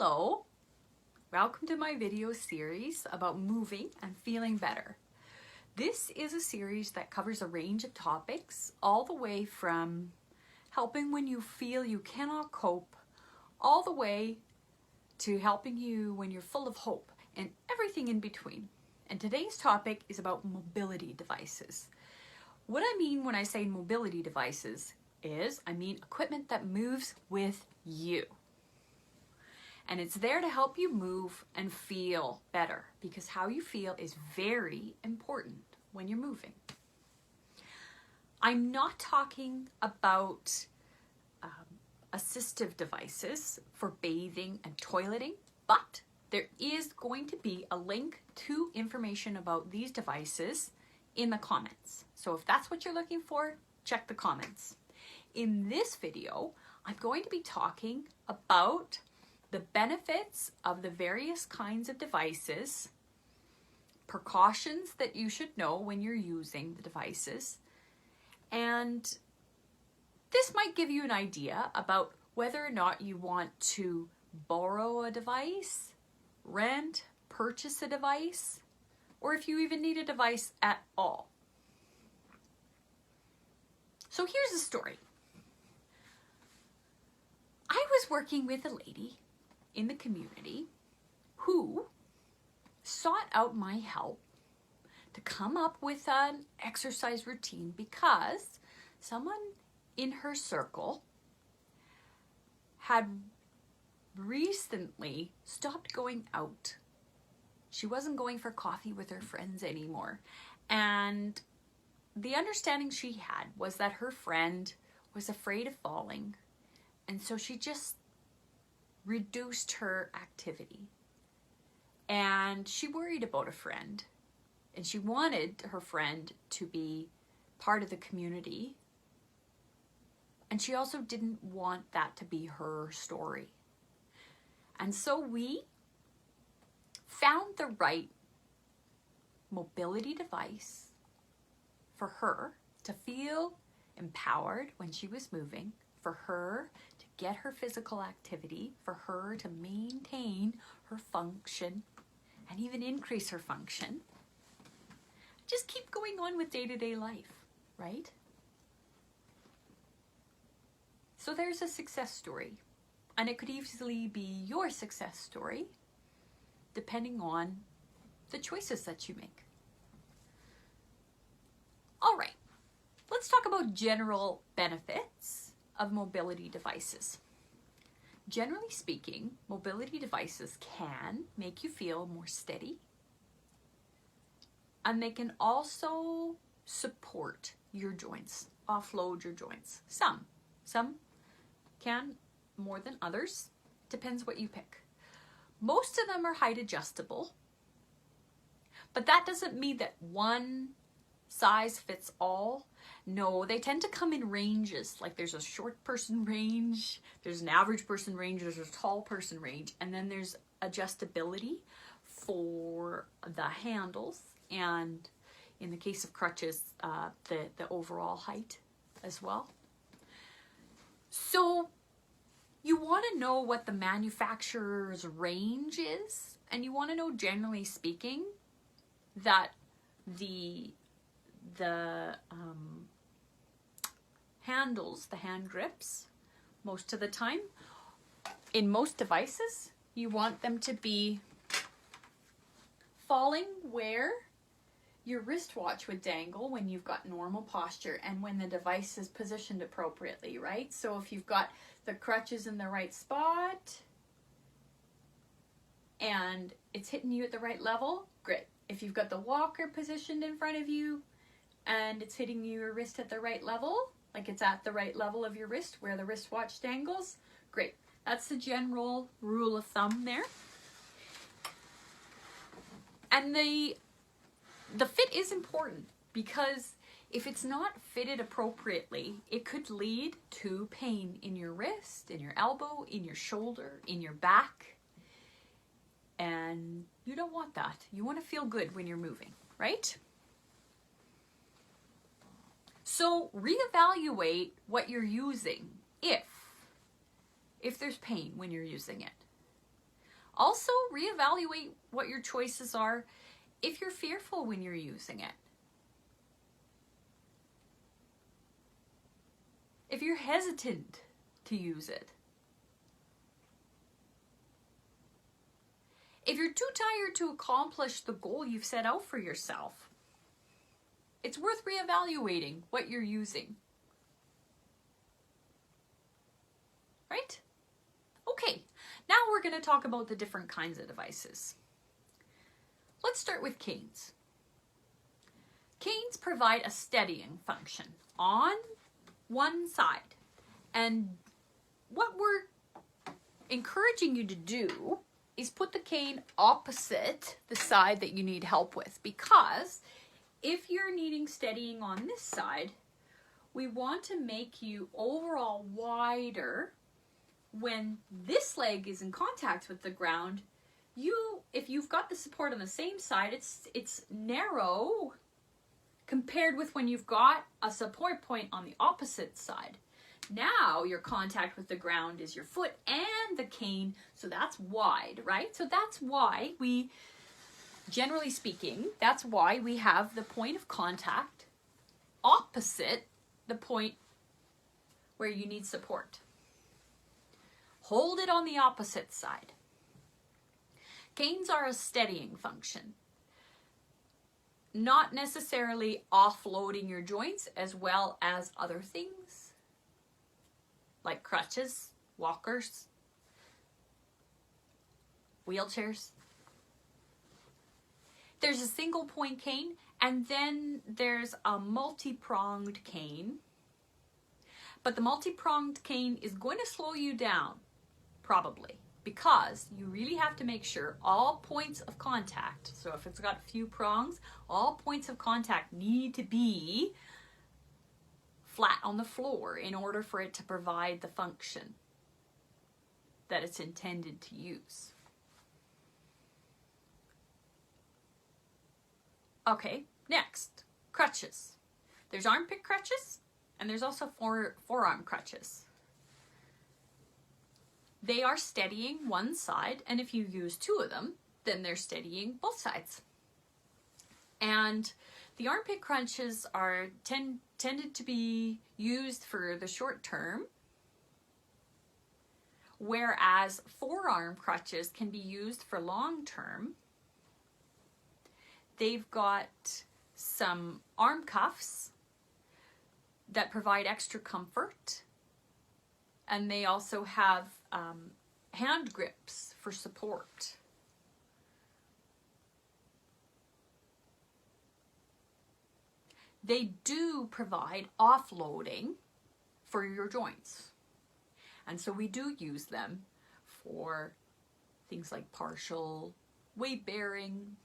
Hello, welcome to my video series about moving and feeling better. This is a series that covers a range of topics, all the way from helping when you feel you cannot cope, all the way to helping you when you're full of hope, and everything in between. And today's topic is about mobility devices. What I mean when I say mobility devices is, I mean equipment that moves with you. And it's there to help you move and feel better, because how you feel is very important when you're moving. I'm not talking about assistive devices for bathing and toileting, but there is going to be a link to information about these devices in the comments. So if that's what you're looking for, check the comments. In this video, I'm going to be talking about the benefits of the various kinds of devices, precautions that you should know when you're using the devices, and this might give you an idea about whether or not you want to borrow a device, rent, purchase a device, or if you even need a device at all. So here's the story. I was working with a lady in the community who sought out my help to come up with an exercise routine because someone in her circle had recently stopped going out. She wasn't going for coffee with her friends anymore. And the understanding she had was that her friend was afraid of falling. And so she just reduced her activity. And she worried about a friend. And she wanted her friend to be part of the community. And she also didn't want that to be her story. And so we found the right mobility device for her to feel empowered when she was moving, for her to get her physical activity, for her to maintain her function and even increase her function. Just keep going on with day-to-day life, right? So there's a success story, and it could easily be your success story depending on the choices that you make. All right, let's talk about general benefits of mobility devices. Generally speaking, mobility devices can make you feel more steady, and they can also support your joints, offload your joints. Some can more than others, depends what you pick. Most of them are height adjustable, but that doesn't mean that one size fits all. No, they tend to come in ranges. Like there's a short person range, there's an average person range, there's a tall person range, and then there's adjustability for the handles, and in the case of crutches, the overall height as well. So you want to know what the manufacturer's range is, and you want to know, generally speaking, that the handles, the hand grips, most of the time, in most devices, you want them to be falling where your wristwatch would dangle when you've got normal posture and when the device is positioned appropriately, right? So if you've got the crutches in the right spot and it's hitting you at the right level, great. If you've got the walker positioned in front of you and it's hitting your wrist at the right level, like it's at the right level of your wrist where the wristwatch dangles, great. That's the general rule of thumb there. And the fit is important, because if it's not fitted appropriately, it could lead to pain in your wrist, in your elbow, in your shoulder, in your back. And you don't want that. You want to feel good when you're moving, right? So reevaluate what you're using if there's pain when you're using it. Also, reevaluate what your choices are if you're fearful when you're using it. If you're hesitant to use it. If you're too tired to accomplish the goal you've set out for yourself, it's worth reevaluating what you're using. Right? Okay, now we're going to talk about the different kinds of devices. Let's start with canes. Canes provide a steadying function on one side. And what we're encouraging you to do is put the cane opposite the side that you need help with, because if you're needing steadying on this side, we want to make you overall wider. When this leg is in contact with the ground, if you've got the support on the same side, it's narrow compared with when you've got a support point on the opposite side. Now your contact with the ground is your foot and the cane, so that's wide, right? So that's why we, generally speaking, that's why we have the point of contact opposite the point where you need support. Hold it on the opposite side. Canes are a steadying function, not necessarily offloading your joints, as well as other things like crutches, walkers, wheelchairs. There's a single point cane, and then there's a multi-pronged cane. But the multi-pronged cane is going to slow you down, probably, because you really have to make sure all points of contact, so if it's got a few prongs, all points of contact need to be flat on the floor in order for it to provide the function that it's intended to use. Okay, next, crutches. There's armpit crutches, and there's also forearm crutches. They are steadying one side, and if you use two of them, then they're steadying both sides. And the armpit crutches are tended to be used for the short term, whereas forearm crutches can be used for long term. They've got some arm cuffs that provide extra comfort, and they also have hand grips for support. They do provide offloading for your joints, and so we do use them for things like partial weight bearing,